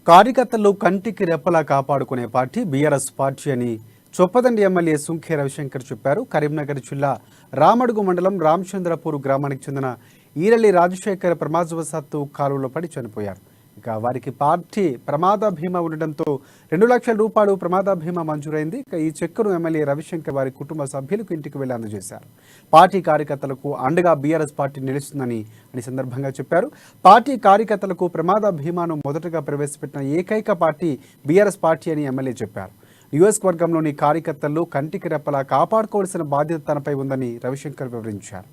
కార్యకర్తలు కంటికి రెప్పలా కాపాడుకునే పార్టీ బీఆర్ఎస్ పార్టీ అని చొప్పదండి ఎమ్మెల్యే సుంఖే రవిశంకర్ చెప్పారు. కరీంనగర్ జిల్లా రామడుగు మండలం రామచంద్రపూర్ గ్రామానికి చెందిన ఈరల్లి రాజశేఖర్ ప్రమాదవశాత్తు కాలువలో పడి చనిపోయారు. ఇక వారికి పార్టీ ప్రమాద బీమా ఉండడంతో 2 లక్షల రూపాయలు ప్రమాద బీమా మంజూరైంది. ఇక ఈ చెక్కును ఎమ్మెల్యే రవిశంకర్ వారి కుటుంబ సభ్యులకు ఇంటికి వెళ్లి అందజేశారు. పార్టీ కార్యకర్తలకు అండగా బీఆర్ఎస్ పార్టీ నిలుస్తుందని సందర్భంగా చెప్పారు. పార్టీ కార్యకర్తలకు ప్రమాద బీమాను మొదటగా ప్రవేశపెట్టిన ఏకైక పార్టీ బీఆర్ఎస్ పార్టీ అని ఎమ్మెల్యే చెప్పారు. నియోజకవర్గంలోని కార్యకర్తలు కంటికి రెప్పలా కాపాడుకోవాల్సిన బాధ్యత తనపై ఉందని రవిశంకర్ వివరించారు.